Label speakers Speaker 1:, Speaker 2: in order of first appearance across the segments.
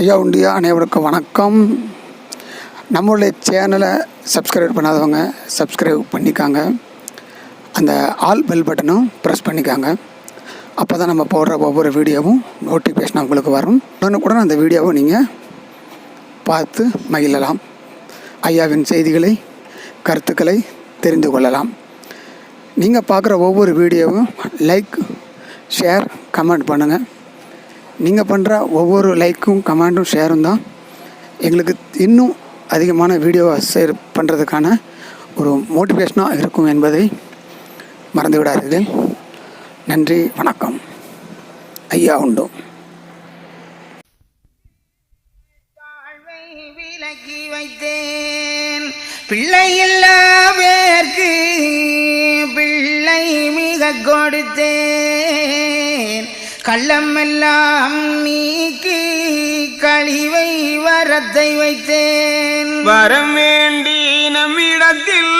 Speaker 1: ஐயா உண்டியா அனைவருக்கும் வணக்கம். நம்மளுடைய சேனலை சப்ஸ்கிரைப் பண்ணாதவங்க சப்ஸ்கிரைப் பண்ணிக்காங்க. அந்த ஆல் பெல் பட்டனும் ப்ரெஸ் பண்ணிக்காங்க. அப்போ தான் நம்ம போடுற ஒவ்வொரு வீடியோவும் நோட்டிஃபிகேஷன் உங்களுக்கு வரும். உடனுக்குடன் அந்த வீடியோவை நீங்கள் பார்த்து மகிழலாம். ஐயாவின் செய்திகளை கருத்துக்களை தெரிந்து கொள்ளலாம். நீங்கள் பார்க்குற ஒவ்வொரு வீடியோவும் லைக் ஷேர் கமெண்ட் பண்ணுங்கள். நீங்கள் பண்ணுற ஒவ்வொரு லைக்கும் கமெண்ட்டும் ஷேரும் தான் எங்களுக்கு இன்னும் அதிகமான வீடியோவை ஷேர் பண்ணுறதுக்கான ஒரு மோட்டிவேஷனாக இருக்கும் என்பதை மறந்து விடாதீர்கள். நன்றி, வணக்கம். ஐயா உண்டு.
Speaker 2: விலக்கி வைத்தேன் பிள்ளையில்லாவேற்கு பிள்ளை மிக கொடுத்தேன். கள்ளமெல்லாம் நீக்கி கழிவை வரத்தை வைத்தேன்.
Speaker 3: வரம் வேண்டி நம்மிடத்தில்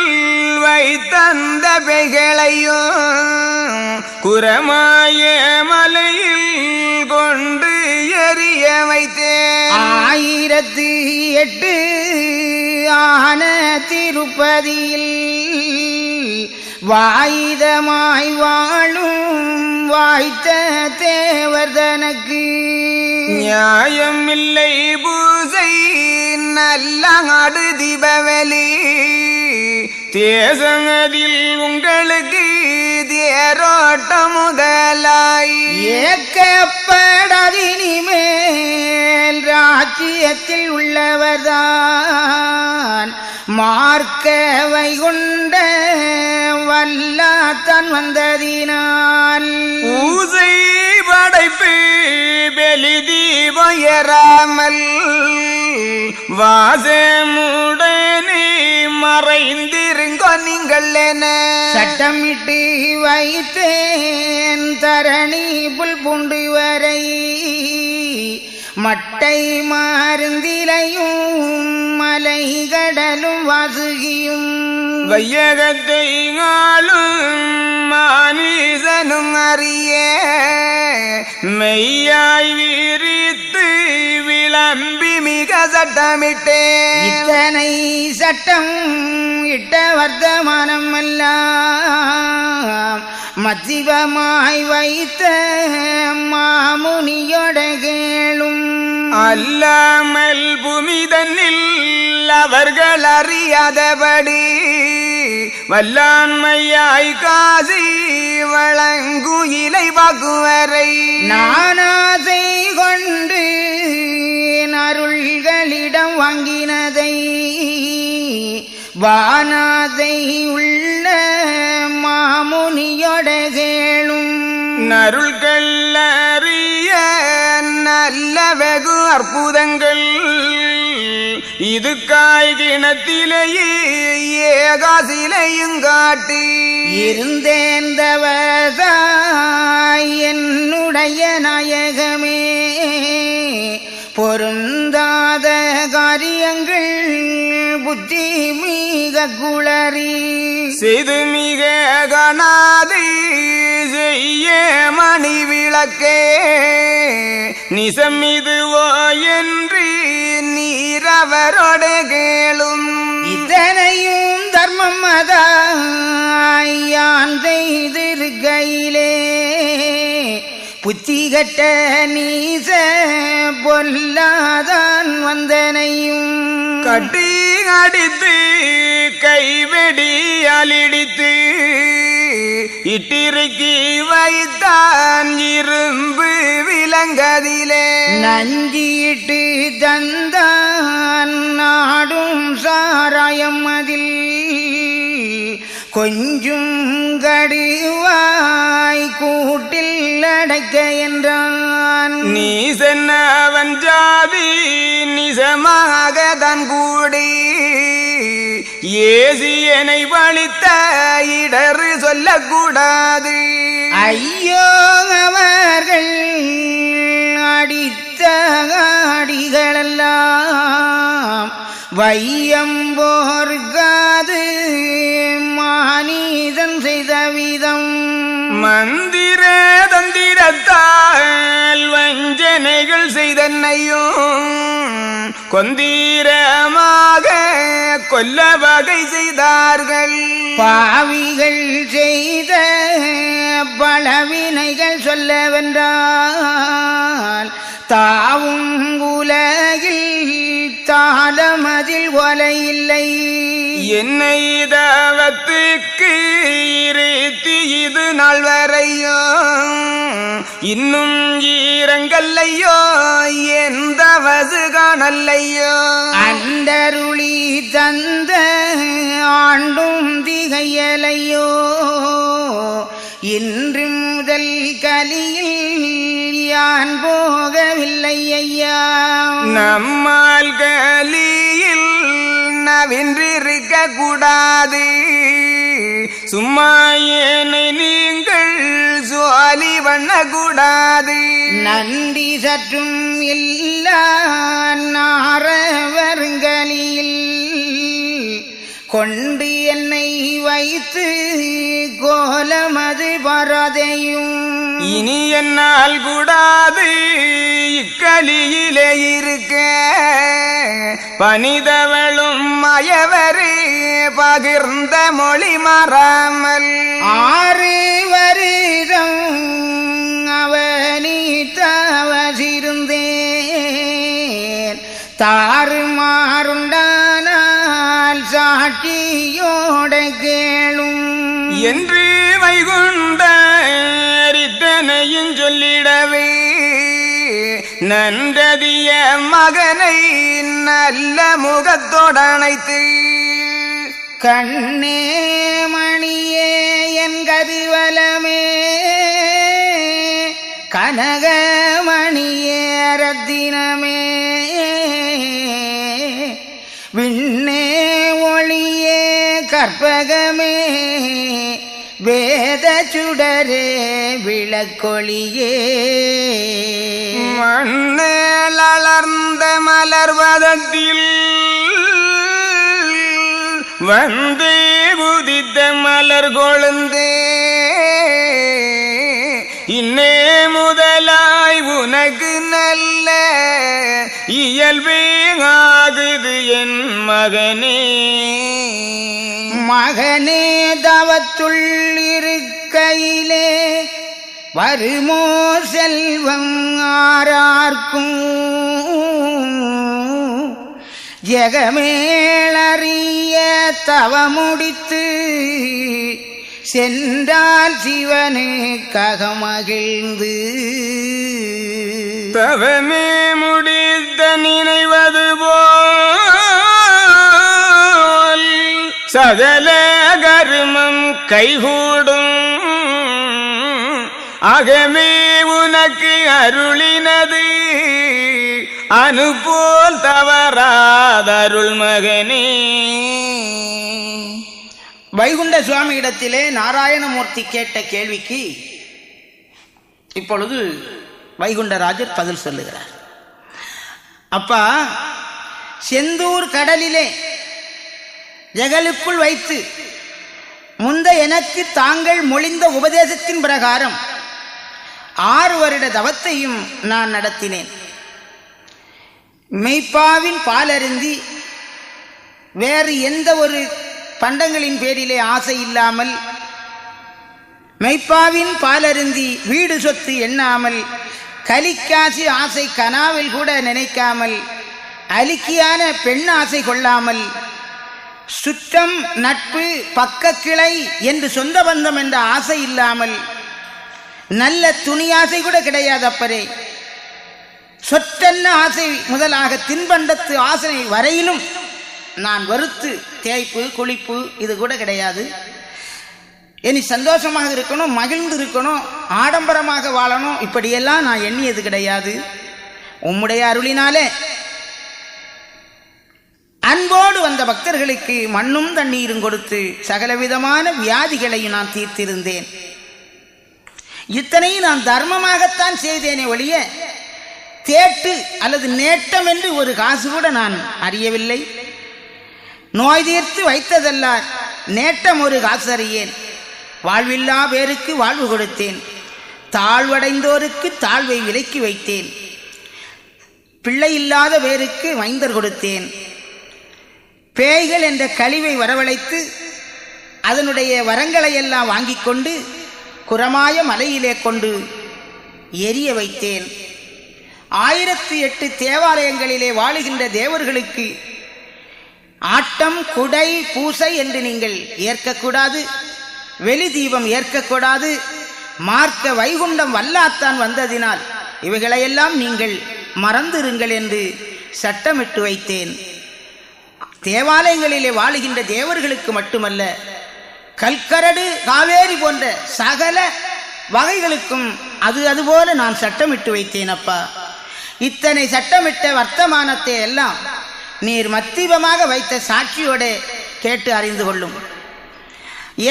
Speaker 3: வைத்தந்த பெகளையோ குரமாய மலையில் கொண்டு எரிய வைத்தேன்.
Speaker 2: 1008 ஆன திருப்பதியில் வாயுதமாய் வாழும் வாய்த்த தேவர் தனக்கு
Speaker 3: நியாயம் இல்லை பூசை நல்ல நாடு தீபவலி தேசங்களில் உங்களுக்கு தேரோட்ட முதலாய்
Speaker 2: ஏக்கப்படாதினிமேல் ராஜ்யத்தில் உள்ளவர்தான் மார்க்க வைகுண்ட வல்லாத்தான் வந்ததினால்
Speaker 3: பூசை படைப்பு பெலி தீபயராமல் வாசமுடனே மறைந்திருங்கோ நீங்கள் என
Speaker 2: சட்டமிட்டு வைத்தேன். தரணி புல் பூண்டு வரை மட்டை மருந்திலையும் மலை கடலும் வாசுகியும்
Speaker 3: வையகத்தை ஆளும் மானிசனும் அறிய மெய்யாய் விரித்து விளம்பி மிக சட்டமிட்டேன்.
Speaker 2: இத்தனை சட்டம் இட்ட வர்த்தமானம் எல்லாம் மத்திவமாய் வைத்த மாமுனியோட கேளும்.
Speaker 3: அல்லாமல் பூமிதனில் அவர்கள் அறியாதபடி வல்லாண்மையாய் காசி வழங்கு இலை வாக்குவரை
Speaker 2: நானாசை கொண்டு அருள்களிடம் வாங்கினதை வானாதை உள்ள மாமுனியோட கேளும்.
Speaker 3: நருள்கள் அறிய நல்ல வெகு அற்புதங்கள் இது காய்கிணத்திலேயே ஏகாசிலையும் காட்டி
Speaker 2: இருந்தேந்தவதாய் என்னுடைய நாயகமே பொருந்தாத காரியங்கள் புத்தி மிக குளறி
Speaker 3: செய்து மிக கணாதி செய்ய மணி விளக்கே நிசம் இதுவோ என்று நீரவரோட கேளும்.
Speaker 2: இதனையும் தர்மம் அதாயான் செய்திருக்கையிலே புத்தி கட்ட நீச பொல்லாதான் வந்தனையும்
Speaker 3: கட்டி அடித்து கைவெடி அலிடித்து இட்டிருக்கி வைத்தான் இரும்பு விலங்கதிலே
Speaker 2: நஞ்சிட்டு தந்தான் நாடும் சாராயம் அதில் கொஞ்சம் கடுவாய் கூட்டில் அடைக்க என்றான்.
Speaker 3: நீ சென்னவன் ஜாதி நிசமாக தன் கூடி ஏசியனை வலித்த இடறு சொல்லக்கூடாது.
Speaker 2: ஐயோ அவர்கள் அடித்த அடிகளெல்லாம் வையம்போர்காது மானிதன் செய்த விதம்
Speaker 3: மந்திர தந்திரத்தால் வஞ்ச கொலைவினைகள் செய்தன்னையும் கொந்தீரமாக கொல்ல வகை செய்தார்கள்.
Speaker 2: பாவிகள் செய்த பலவினைகள் சொல்லவென்றால் தாவும் உலகில் தாளமதில் கொலை இல்லை.
Speaker 3: என்னை தவத்துக்கு இருத்தி இது நாள் வரையோ இன்னும் ஈரங்கல்லையோ எந்த வசு காணல்லையோ.
Speaker 2: அண்டருளி தந்த ஆண்டும் திகையலையோ இன்று முதல் கலியில் யான் போகவில்லை ஐயா.
Speaker 3: நம்மால் கலியில் நவின்றிருக்க கூடாது. சும்மா ஏனை நீங்கள் சுவாலி பண்ணக்கூடாது.
Speaker 2: நன்றி சற்றும் இல்ல நாரவருங்கலியில் கொண்டு என்னை வைத்து கோலமது பரதையும்
Speaker 3: இனி என்னால் கூடாது இக்களியிலே இருக்க. பணிதவளும் மயவரு பகிர்ந்த மொழி மாறாமல்
Speaker 2: 6 வருடம் அவனி தவசிருந்தேன். தாறுமாறுண்டானால் சாட்சியோட கேளும்
Speaker 3: என்று வைகுண்டரித்தனையும் சொல்லிடவே நன்றதிய மகனை நல்ல முகத்தோடணைத்து
Speaker 2: கண்ணே மணியே என் கதிவலமே கனகமணியே ரத்தினமே விண்ணே ஒளியே கற்பகமே வேத சுடரே விளக்கொளியே
Speaker 3: மண்ணேல் அலர்ந்த மலர்வதத்தில் வந்து குதித்த மலர் கொழுந்தே இன்னே முதலாய் உனக்கு நல்ல இயல்பே ஆகுது என் மகனே.
Speaker 2: மகனே தவத்துள் இருக்கையிலே வருமோ செல்வம் ஆரார்க்கும் ஜெகமேளறிய தவமுடித்து சென்றால் சிவனுக்காக மகிழ்ந்து
Speaker 3: தவமே முடித்த நினைவது போல் சகல கருமம் கைகூடும். அகமே உனக்கு அருளினது அனுபோல் தவறாதருள் மகனே.
Speaker 2: வைகுண்ட சுவாமி இடத்திலே நாராயணமூர்த்தி கேட்ட கேள்விக்கு இப்பொழுது வைகுண்டராஜர் பதில் சொல்லுகிறார். அப்பா, செந்தூர் கடலிலே ஜகலுக்குள் வைத்து முந்த எனக்கு தாங்கள் மொழிந்த உபதேசத்தின் பிரகாரம் 6 வருட தவத்தையும் நான் நடத்தினேன். மெய்ப்பாவின் பாலருந்தி வேறு எந்த ஒரு பண்டங்களின் பேரிலே ஆசை இல்லாமல், மெய்ப்பாவின் பாலருந்தி வீடு சொத்து எண்ணாமல், கலிக்காசி ஆசை கனாவில் கூட நினைக்காமல், அலிக்கியான பெண் ஆசை கொள்ளாமல், சுற்றம் நட்பு பக்க கிளை என்று சொந்த பந்தம் என்ற ஆசை இல்லாமல், நல்ல துணி ஆசை கூட கிடையாது அப்பரே, சொற்றென்ன ஆசை முதலாக தின்பண்டத்து ஆசை வரையிலும் நான் வறுத்து தேய்ப்பு குளிப்பு இது கூட கிடையாது. இனி சந்தோஷமாக இருக்கணும், மகிழ்ந்து இருக்கணும், ஆடம்பரமாக வாழணும், இப்படியெல்லாம் நான் எண்ணியது கிடையாது. உம்முடைய அருளினாலே அன்போடு வந்த பக்தர்களுக்கு மண்ணும் தண்ணீரும் கொடுத்து சகலவிதமான வியாதிகளையும் நான் தீர்த்திருந்தேன். இத்தனையும் நான் தர்மமாகத்தான் செய்தேனே ஒழிய தேட்டு அல்லது நேட்டம் என்று ஒரு காசு கூட நான் அறியவில்லை. நோய் தீர்த்து வைத்ததல்ல நேட்டம் ஒரு காசு அறியேன். வாழ்வில்லா பேருக்கு வாழ்வு கொடுத்தேன், தாழ்வடைந்தோருக்கு தாழ்வை விலக்கி வைத்தேன், பிள்ளை இல்லாத பேருக்கு மைந்தர் கொடுத்தேன். பேய்கள் என்ற கழிவை வரவழைத்து அதனுடைய வரங்களை எல்லாம் வாங்கி கொண்டு குரமாய மலையிலே கொண்டு எரிய வைத்தேன். 1008 தேவாலயங்களிலே வாழுகின்ற தேவர்களுக்கு ஆட்டம் குடை பூசை என்று நீங்கள் ஏற்கக்கூடாது, வெளி தீபம் ஏற்கக்கூடாது. மார்க்க வைகுண்டம் வல்லாத்தான் வந்ததினால் இவைகளையெல்லாம் நீங்கள் மறந்திருங்கள் என்று சட்டமிட்டு வைத்தேன். தேவாலயங்களிலே வாழுகின்ற தேவர்களுக்கு மட்டுமல்ல, கல்கரடு காவேரி போன்ற சகல வகைகளுக்கும் அதுபோல நான் சட்டமிட்டு வைத்தேன். அப்பா, இத்தனை சட்டமிட்ட வர்த்தமானத்தை எல்லாம் நீர் மத்தியமாக வைத்த சாட்சியோட கேட்டு அறிந்து கொள்ளும்.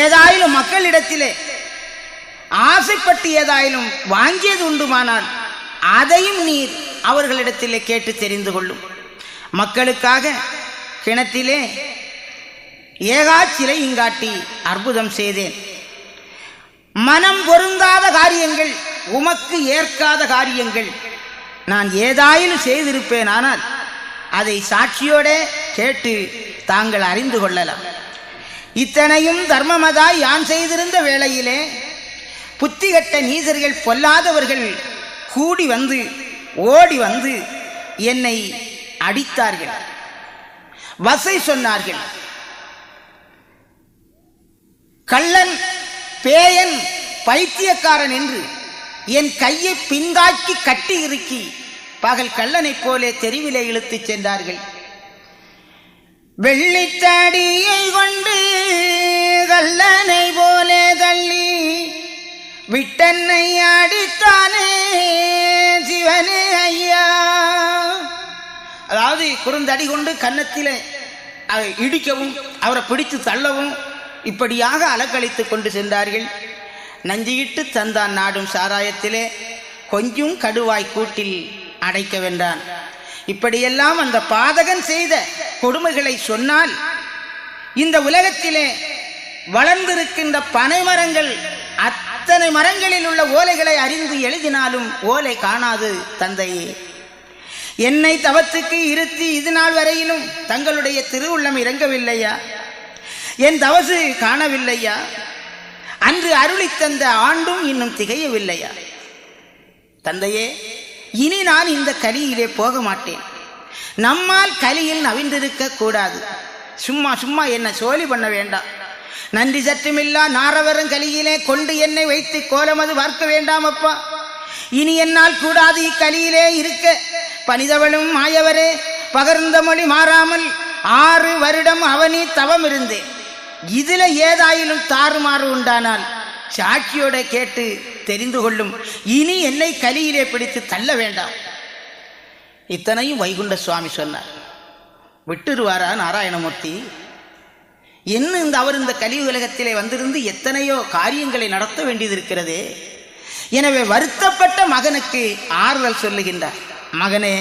Speaker 2: ஏதாயிலும் மக்களிடத்திலே ஆசைப்பட்டு ஏதாயிலும் வாங்கியது உண்டுமானால் அதையும் நீர் அவர்களிடத்திலே கேட்டு தெரிந்து கொள்ளும். மக்களுக்காக கிணத்திலே ஏகாச்சிலை இங்காட்டி அற்புதம் செய்தேன். மனம் பொருந்தாத காரியங்கள், உமக்கு ஏற்காத காரியங்கள் நான் ஏதாயிலும் செய்திருப்பேன். ஆனால் அதை சாட்சியோட கேட்டு தாங்கள் அறிந்து கொள்ளலாம். இத்தனையும் தர்மமதாய் யான் செய்திருந்த வேளையிலே புத்திகட்ட நீசர்கள் பொல்லாதவர்கள் கூடி வந்து ஓடி வந்து என்னை அடித்தார்கள், வசை சொன்னார்கள். கள்ளன், பேயன், பைத்தியக்காரன் என்று என் கையை பின்காக்கி கட்டி இறுக்கி பகல் கள்ளனைப் போலே தெருவிலே இழுத்துச் சென்றார்கள். வெள்ளித்தடியை கொண்டு கள்ளனை போலே தள்ளி விட்டன்னை அடித்தானே சிவனே ஐயா. அதாவது குறுந்தடி கொண்டு கன்னத்திலே இடிக்கவும் அவரை பிடித்து தள்ளவும் இப்படியாக அலக்களித்து கொண்டு சென்றார்கள். நஞ்சியிட்டு தந்தான் நாடும் சாராயத்திலே கொஞ்சம் கடுவாய் கூட்டில் அடைக்க வென்றான். இப்படியெல்லாம் அந்த பாதகன் செய்த கொடுமைகளை சொன்னால் இந்த உலகத்திலே வளர்ந்திருக்கின்ற பனை மரங்கள் அத்தனை மரங்களில் உள்ள ஓலைகளை அறிந்து எழுதினாலும் ஓலை காணாது தந்தையே. என்னை தவத்துக்கு இருத்தி இது நாள் வரையிலும் தங்களுடைய திருவுள்ளம் இறங்கவில்லையா? என் தவசு காணவில்லையா? அன்று அருளி தந்த ஆண்டும் இன்னும் திகையவில்லையா? தந்தையே, இனி நான் இந்த கலியிலே போக மாட்டேன். நம்மால் கலியில் நவிந்திருக்க கூடாது. சும்மா சும்மா என்ன சோழி பண்ண வேண்டாம். நன்றி சற்றமில்லா நாரவரும் கலியிலே கொண்டு என்னை வைத்து கோலமது பார்க்க வேண்டாம் அப்பா. இனி என்னால் கூடாது இக்கலியிலே இருக்க. பனிதவளும் மாயவரே, பகர்ந்த மொழி மாறாமல் 6 வருடம் அவனி தவம் இருந்தேன். இதுல ஏதாயிலும் தாறுமாறு உண்டானால் சாட்சியோட கேட்டு தெரிந்து கொள்ளும். இனி என்னை கலியிலே பிடித்து தள்ள வேண்டாம். இத்தனையும் வைகுண்ட சுவாமி சொன்னார். விட்டுருவாரா நாராயணமூர்த்தி? என்ன அவர் இந்த கலி உலகத்திலே வந்திருந்து எத்தனையோ காரியங்களை நடத்த வேண்டியது இருக்கிறது. எனவே வருத்தப்பட்ட மகனுக்கு ஆறுதல் சொல்லுகின்றார். மகனே,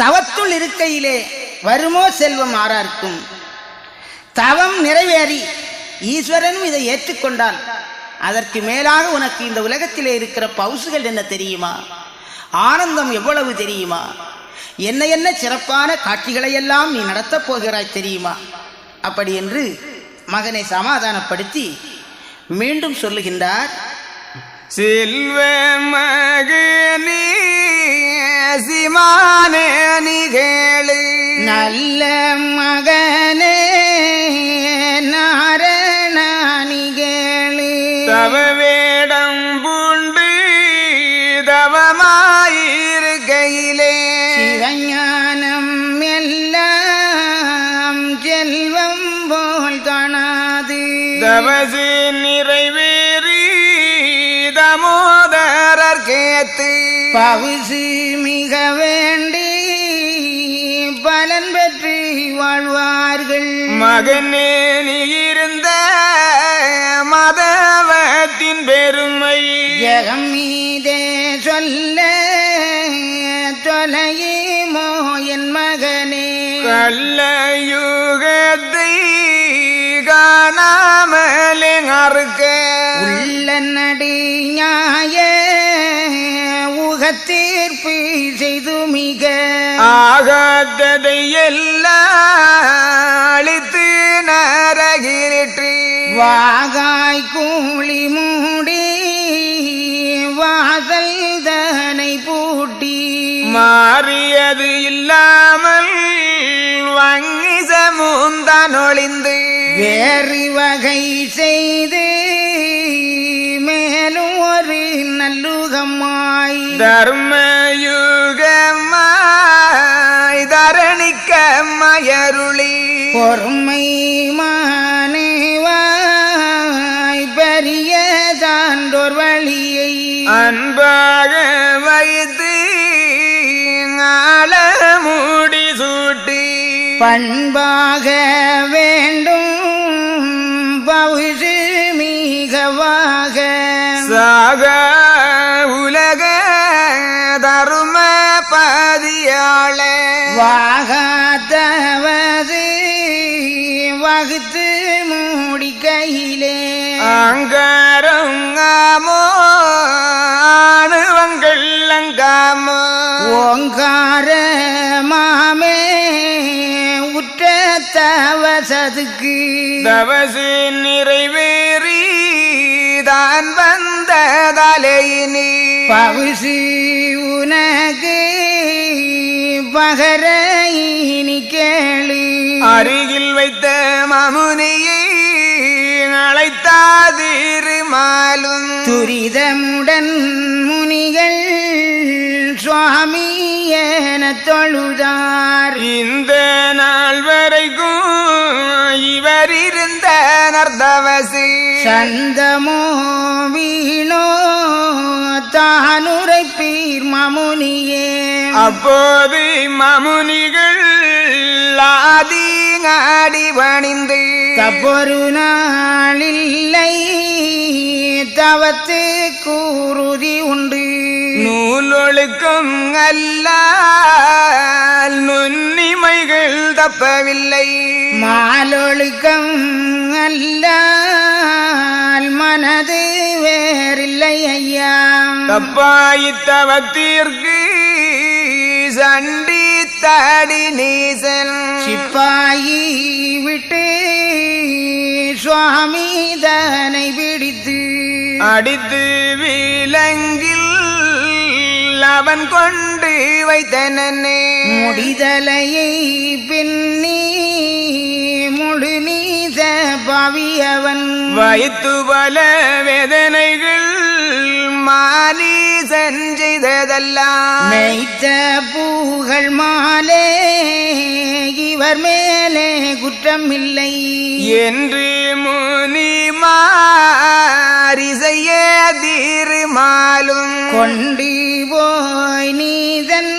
Speaker 2: தவத்துள் இருக்கையிலே வருமோ செல்வம் ஆறார்க்கும். தவம் நிறைவேறி ஈஸ்வரனும் இதை ஏற்றுக்கொண்டால் அதற்கு மேலாக உனக்கு இந்த உலகத்திலே இருக்கிற பவுசுகள் என்ன தெரியுமா? ஆனந்தம் எவ்வளவு தெரியுமா? என்ன என்ன சிறப்பான காட்சிகளை எல்லாம் நீ நடத்தப் போகிறாய் தெரியுமா? அப்படி என்று மகனை சமாதானப்படுத்தி மீண்டும் சொல்லுகின்றார்.
Speaker 3: செல்வ மகனே சிமானே நிகழு,
Speaker 2: நல்ல மகனே நாரண நிகழு.
Speaker 3: தவ வேடம் பூண்டு தவமாயிருக்கையிலே
Speaker 2: சிவஞானம் எல்லாம் செல்வம் போல் காணாது.
Speaker 3: தவசு நிறைவேறி தாமோதரர் கேத்து
Speaker 2: பவுசு மிக வேண்டி பலன் பெற்று வாழ்வார்கள்.
Speaker 3: மகனே நீ இருந்த மதவத்தின் பெருமை
Speaker 2: ஜெகம் மீதே சொல்ல தொலையுமோ என் மகனே.
Speaker 3: கள்ளயுகத்தை காணாமலே அறுக்க
Speaker 2: உள்ள நடிஞாய உக புறத்தீர்ப்பு செய்து மிக
Speaker 3: ஆகாததை எல்லாம் அழித்து நரகிரிற்று
Speaker 2: வாகாய் கூலி மூடி வாசல் தனை பூட்டி
Speaker 3: மாறியது இல்லாமல் வங்கி சமுந்தான் ஒளிந்து
Speaker 2: வேறு வகை செய்து மேலும் ஒரு நல்லுகமாய்
Speaker 3: தர்மயுகமாய் தரணிக்க மயருளி
Speaker 2: பொறுமை மானேவாய் பெரிய சான்றோர் வழியை
Speaker 3: அன்பாக வைத்து ஆள மூடி சூட்டி
Speaker 2: பண்பாக வேண்டும் பவுசு மிகவாக
Speaker 3: சாக உலக தரும பதியாள
Speaker 2: வாகாத்தவது வகுத்து மூடிக்கையிலே
Speaker 3: அங்காரங்காமோ ஆணுவங்கள் அங்காமோ
Speaker 2: ஓங்கார மாமே உற்ற தவசதுக்கு
Speaker 3: தவசு நிறைவேறி தான் வந்த தலையினி
Speaker 2: பவுசு உனக்கு பகர இனி கேளு
Speaker 3: அருகில் வைத்த மாமுனியை அழைத்தாதிருமாலும்
Speaker 2: துரிதமுடன் முனிகள் சுவாமி என தொழுதார்
Speaker 3: இந்த நாள் வரைக்கும் இவர் இருந்த நர்தவசி
Speaker 2: சந்தமோ வீணோ தானுரை பீர் மாமுனியே
Speaker 3: அப்போது மாமுனிகள் ஆதிங்காடி பணிந்து
Speaker 2: தப்பொரு நாளில்லை தவத்து கூறுதி உண்டு
Speaker 3: நூலொழுக்கம் அல்ல நுண்ணிமைகள் தப்பவில்லை
Speaker 2: மாலொழுக்கம் அல்ல மனது வேறில்லை ஐயா
Speaker 3: தப்பாயித்தவத்திற்கு சண்டி தாடி நீசன்
Speaker 2: சிப்பாயி விட்டு சுவாமி தனை பிடித்து
Speaker 3: அடித்து விலங்கில் அவன் கொண்டு வைத்தனே
Speaker 2: முடிதலையை பின்னி முழு நீச பாவியவன்
Speaker 3: வைத்து பல வேதனைகள் மாலி செஞ்சதெல்லாம்
Speaker 2: மெய்த்த பூகள் மாலே இவர் மேலே குற்றமில்லை
Speaker 3: என்று முனி மாறி செய்ய தீர்மாலும்
Speaker 2: கொண்டு போய் நீதன்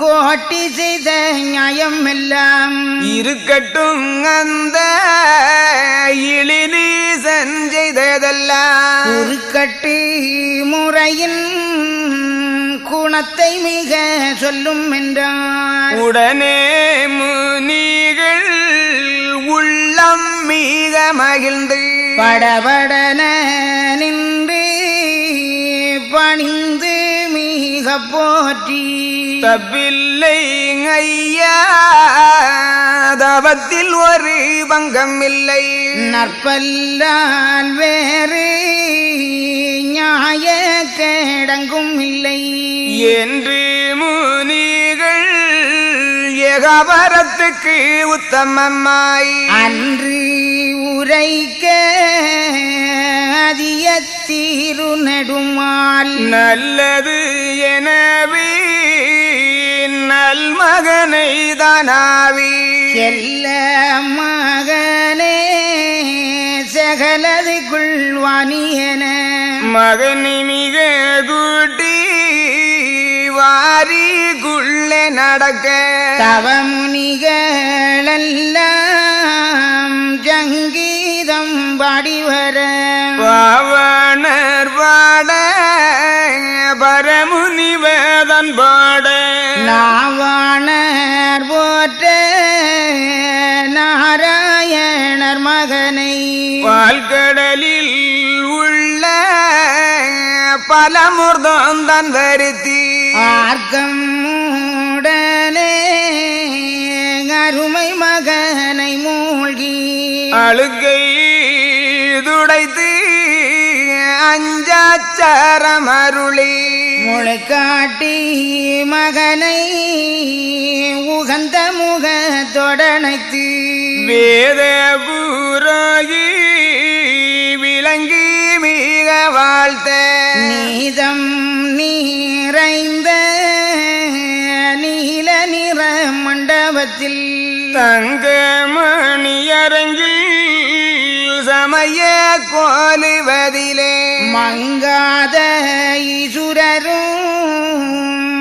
Speaker 2: கோட்டி செய்த நியாயம் எல்லாம்
Speaker 3: இருக்கட்டும் அந்த இழினி செஞ்சதெல்லாம்
Speaker 2: குறுக்கட்டு முறையின் குணத்தை மிக சொல்லும் என்றார்
Speaker 3: உடனே முனிகள் உள்ளம் மிக மகிழ்ந்து
Speaker 2: படபடன நின்று பணிந்து மிக போற்றி
Speaker 3: தப்பில்லை ஐயா தவத்தில் ஒரு பங்கம் இல்லை
Speaker 2: நற்பல்லால் வேறு நியாய கேடங்கும் இல்லை
Speaker 3: என்று முனிகள் ஏகாபரத்துக்கு உத்தமமாய்
Speaker 2: அன்று உரைக்க அதிய தீரு நெடுமால்
Speaker 3: நல்லது எனவே நல்மகனை தானாவி
Speaker 2: செல்ல மகனே சகலது குள்வானியன
Speaker 3: மகனை மிக கூட்டி வாரிக்குள்ளே நடக்க
Speaker 2: தவமுனிகளெல்லாம் ஜங்கீதம் பாடிவர
Speaker 3: பாவனர் பாட பரமுனிவேதன் பாட
Speaker 2: நாவாணர் போற்ற நாராயணர் மகனை
Speaker 3: பால்கடலில் உள்ள பலமுர்தான் வருத்தி
Speaker 2: ஆர்க்கம் உடனே அருமை மகனை மூழ்கி
Speaker 3: அழுகை துடைத்து அஞ்சாச்சரமருளி
Speaker 2: முளைக்காட்டி மகனை உகந்த முகத்தொடனைத்து
Speaker 3: வேத புரோகி விளங்கி மிக வாழ்த்த
Speaker 2: நீதம் நீரைந்த நீல நிற மண்டபத்தில்
Speaker 3: தங்க மணியரங்கில் சமய கோலுவதிலே
Speaker 2: மங்காத ஈசுரரும்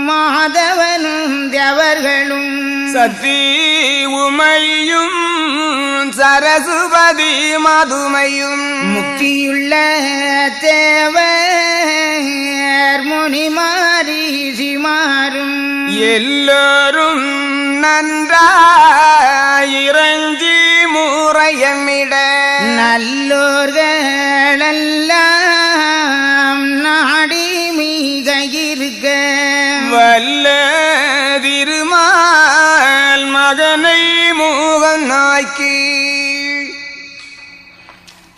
Speaker 2: மாதவனும் தேவர்களும்
Speaker 3: சத்தி உமையும் சரசுபதி மதுமையும்
Speaker 2: முக்தியுள்ள தேவர் முனிமாரிசிமாரும்
Speaker 3: எல்லோரும் நன்றாயிரஞ்சி முறையமிட
Speaker 2: நல்லோர்களெல்லாம் நாடி மிக இருக்க
Speaker 3: வல்ல திருமால் மகனை முகம் நாக்கி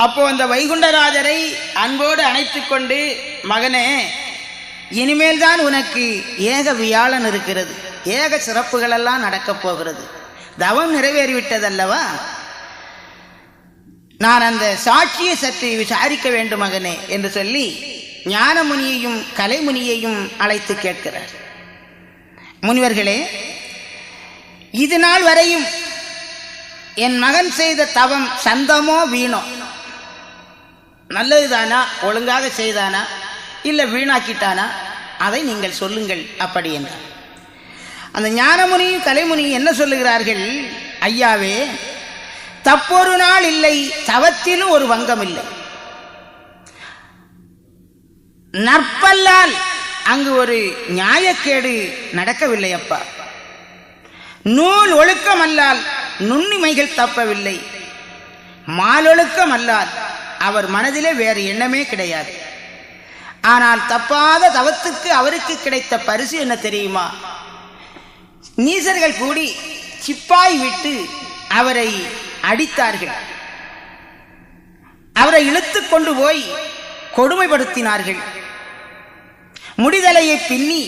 Speaker 2: அப்போ அந்த வைகுண்டராஜரை அன்போடு அணைத்துக் கொண்டு, மகனே, இனிமேல் தான் உனக்கு ஏக வியாழன் இருக்கிறது, ஏக சிறப்புகள் எல்லாம் நடக்கப் போகிறது, தவம் நிறைவேறிவிட்டதல்லவா, நான் அந்த சாட்சியை சற்று விசாரிக்க வேண்டும் மகனே என்று சொல்லி ஞானமுனியையும் கலைமுனியையும் அழைத்து கேட்கிறார். முனிவர்களே, இது நாள் வரையும் என் மகன் செய்த தவம் சந்தமோ வீணோ, நல்லதுதானா, ஒழுங்காக செய்தானா, இல்லை வீணாக்கிட்டானா, அதை நீங்கள் சொல்லுங்கள் அப்படி என்றார். அந்த ஞானமுனியும் கலைமுனியும் என்ன சொல்லுகிறார்கள்? ஐயாவே, தப்பொரு நாள் இல்லை, தவத்திலும் ஒரு வங்கம் இல்லை, நற்பல்லால் அங்கு ஒரு நியாயக்கேடு நடக்கவில்லை அப்பா, நூல் ஒழுக்கம் அல்லால் நுண்ணிமைகள் தப்பவில்லை, மாலொழுக்கம் அல்லால் அவர் மனதிலே வேறு எண்ணமே கிடையாது. ஆனால் தப்பாத தவத்துக்கு அவருக்கு கிடைத்த பரிசு என்ன தெரியுமா? நீசர்கள் கூடி சிப்பாய் விட்டு அவரை அடித்தார்கள், அவரை இழுத்து கொண்டு போய் கொடுமைப்படுத்தினார்கள், முடிதலையை பின்னி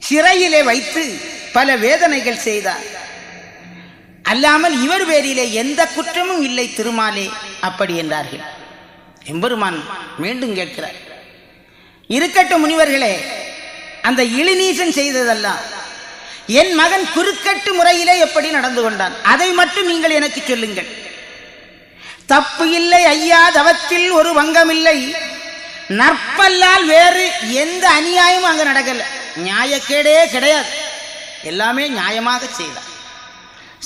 Speaker 2: சிறையிலே வைத்து பல வேதனைகள் செய்தார். அல்லாமல் இவர் பேரிலே எந்த குற்றமும் இல்லை திருமாலே அப்படி என்றார்கள். எம்பெருமான் மீண்டும் கேட்கிறார், இருக்கட்டும் முனிவர்களே, அந்த இளிநீசன் செய்ததெல்லாம் என் மகன் குறுக்கட்டு முறையிலே எப்படி நடந்து கொண்டான், அதை மட்டும் நீங்கள் எனக்கு சொல்லுங்கள். தப்பு இல்லை ஐயா, தவத்தில் ஒரு வங்கமில்லை, நற்பல்லால் வேறு எந்த அநியாயமும் அங்கு நடக்கல, நியாயக்கேடே கிடையாது, எல்லாமே நியாயமாக செய்தார்.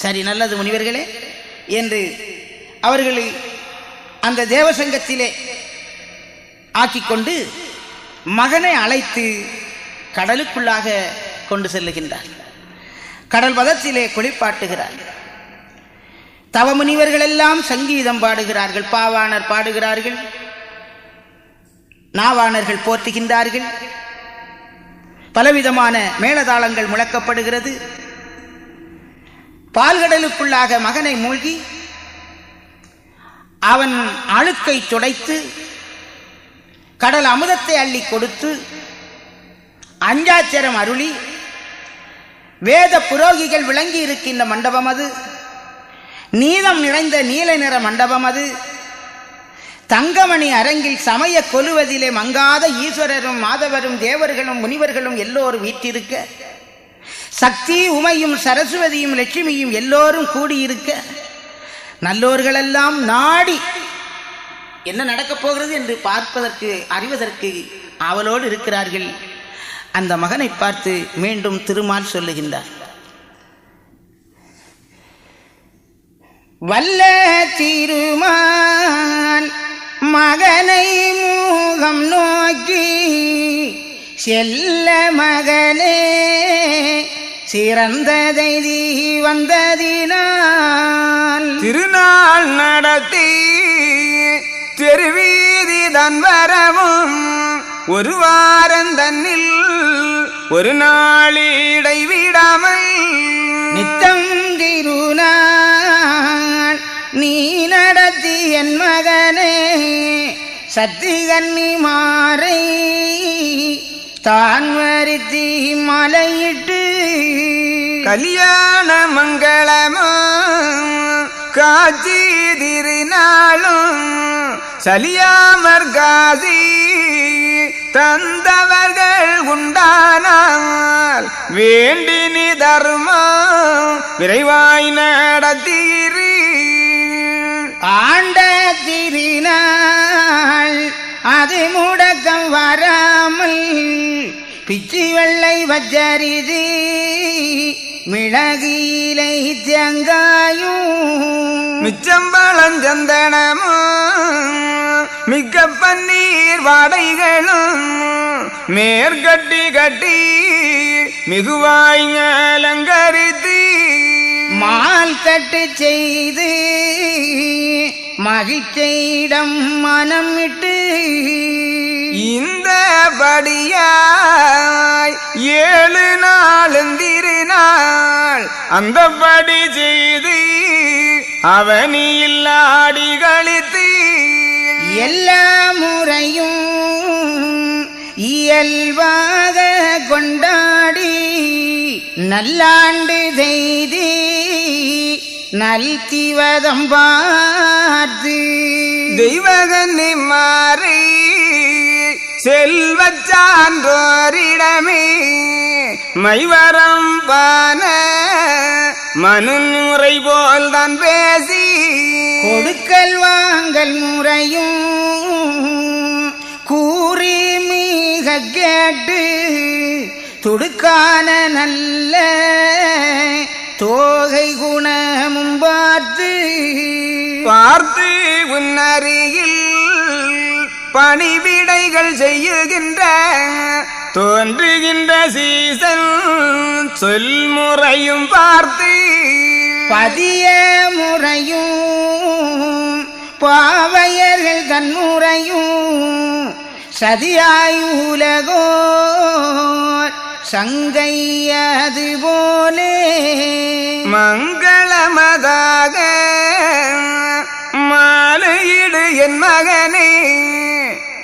Speaker 2: சரி, நல்லது முனிவர்களே என்று அவர்கள் அந்த தேவசங்கத்திலே ஆக்கிக்கொண்டு மகனை அழைத்து கடலுக்குள்ளாக கொண்டு செல்லுகின்றார். கடல் பதத்திலே குளிப்பாட்டுகிறார். தவமுனிவர்கள் எல்லாம் சங்கீதம் பாடுகிறார்கள், பாவாணர் பாடுகிறார்கள், நாவாணர்கள் போற்றுகின்றார்கள், பலவிதமான மேளதாளங்கள் முழக்கப்படுகிறது. பால்கடலுக்குள்ளாக மகனை மூழ்கி அவன் அழுக்கை துடைத்து கடல் அமுதத்தை அள்ளி கொடுத்து அஞ்சாச்சரம் அருளி வேத புரோகிகள் விளங்கி இருக்கின்ற மண்டபம் அது, நீதம் நிறைந்த நீல நிற மண்டபம் அது, தங்கமணி அரங்கில் சமய கொலுவதிலே மங்காத ஈஸ்வரரும் மாதவரும் தேவர்களும் முனிவர்களும் எல்லோரும் வீற்றிருக்க, சக்தி உமையும் சரஸ்வதியும் லட்சுமியும் எல்லோரும் கூடியிருக்க, நல்லோர்களெல்லாம் நாடி என்ன நடக்கப் போகிறது என்று பார்ப்பதற்கு அறிவதற்கு ஆவலோடு இருக்கிறார்கள். அந்த மகனை பார்த்து மீண்டும் திருமால் சொல்லுகின்றார், வல்ல திருமால் மகனை முகம் நோக்கி, செல்ல மகனே சிறந்ததை வந்ததினால்
Speaker 3: திருநாள் நடத்தி தெருவீதி தான் வரவும் ஒரு வாரம் தன்னில் ஒரு நாளிடை விடாமல்
Speaker 2: நித்தம் திருநாள் நீ நடத்தி என் மகனே சத்திகன்னி மாறை தான் வருத்தி மலையிட்டு
Speaker 3: கல்யாண மங்களமோ காட்சி திருநாளும் சலியாமற் காசி தந்தவர்கள் உண்டானால் வேண்டினி தர்மம் விரைவாய் நடத்தீரு
Speaker 2: ஆண்ட திருநாள் அது முடக்கம் வராமல் பிச்சி வெள்ளை வச்சரிதி மிளகிலை தேங்காயும்
Speaker 3: மிச்சம்பளம் சந்தனமும் மிக்க பன்னீர் வாடைகளும் மேற்கட்டி கட்டி மிகுவாய் அலங்கரித்து
Speaker 2: மால் தட்டு செய்து மகிழ்ச்சியிடம் மனம் விட்டு
Speaker 3: இந்த படியாய் 7 நாளும் திருநாள் அந்த படி செய்து அவனியில் ஆடி கழித்து
Speaker 2: எல்லா முறையும் இயல்பாக கொண்டாடி நல்லாண்டு செய்தி நல்திவதம் பார்த்து
Speaker 3: தெய்வகன்னி மாறி செல்வச் சான்றோரிடமே மைவரம் பான மனுமுறை போல் தான் பேசி
Speaker 2: கொடுக்கல் வாங்கல் முறையும் கூறி மிக கேட்டு துடுக்கான நல்ல தோகை குணமும் பார்த்து
Speaker 3: பார்த்து உன்னருகில் பணிவிடைகள் செய்யுகின்ற தோன்றுகின்ற சீசன் சொல்முறையும் பார்த்து
Speaker 2: பதிய முறையும் பாவையர்கள் தன்முறையும் சதியாய் உலகோர் சங்கையது போலே
Speaker 3: மங்களமதாக மாலையிடு என் மகனே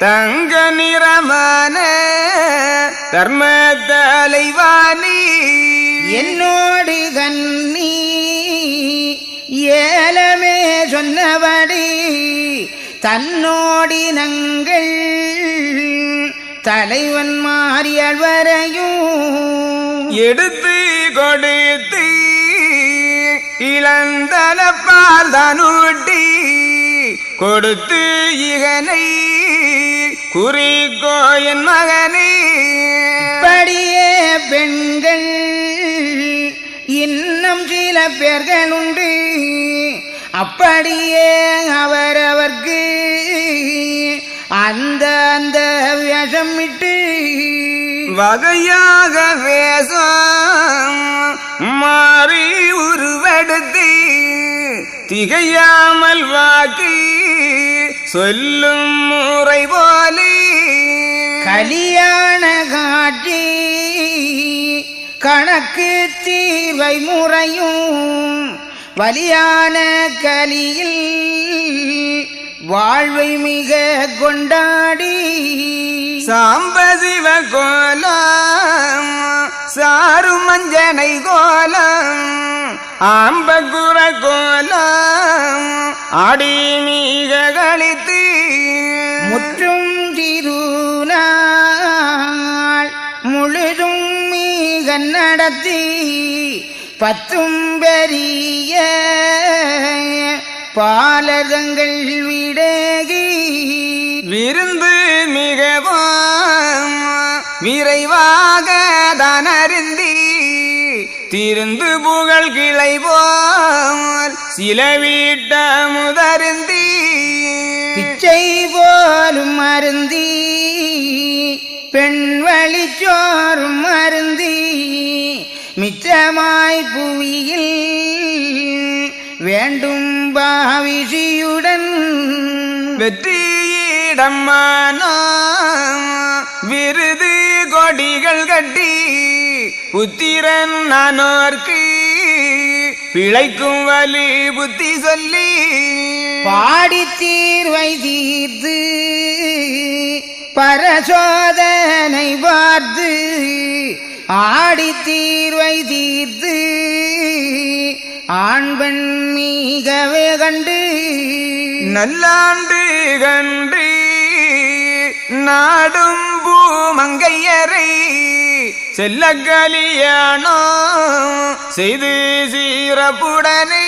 Speaker 3: தங்க நிறமான தர்ம தலைவாணி
Speaker 2: என்னோடு கண்ணி ஏலமே சொன்னபடி தன்னோடி நங்கள் தலைவன் மாறியல் வரையும்
Speaker 3: எடுத்து கொடுத்து இளந்தலப்பால் தனூட்டி கொடுத்து இகனை குறிக்கோ என் மகனே
Speaker 2: படியே பெண்கள் இன்னும் சில பேர்கள் உண்டு அப்படியே அவரவர்க்கு அந்த அந்த வேஷம் விட்டு
Speaker 3: வகையாக வேஷம் மாறி உருவெடுத்து திகையாமல் வாக்கு சொல்லும் முறை போலே
Speaker 2: கலியாண காட்சி கணக்கு தீர்வை முறையும் வலியான கலியில் வாழ்வை மிக கொண்டாடி
Speaker 3: சாம்பசிவ கோலம் சாரு மஞ்சனை கோலம் ஆம்பகுர கோலம் ஆடி மீக கழித்து
Speaker 2: முற்றும் திருநாள் முழுதும் மிக நடத்தி 10 பெரிய பாலகங்கள் விடகி
Speaker 3: விருந்து மிகவும் விரைவாக தானருந்தி திருந்து புகழ் கிளை போல் சில வீட்ட முதருந்தி
Speaker 2: பிச்சை போலும் அருந்தி பெண் வழிச்சோறும் அருந்தி மிச்சமாய் புவியில் வேண்டும் பாவிஷியுடன்
Speaker 3: வெற்றியிடம்மானோ விருது கொடிகள் கட்டி புத்திரன் நானோர்க்கு பிழைக்கும் வலி புத்தி சொல்லி
Speaker 2: பாடி தீர்வை தீர்த்து பரசோதனை பார்த்து ஆடி தீர்வை தீர்த்து ஆண் பெண் மிகவே கண்டு
Speaker 3: நல்லாண்டு கண்டு நாடும் பூமங்கையரை செல்ல கலியானோ செய்து சீரப்புடனே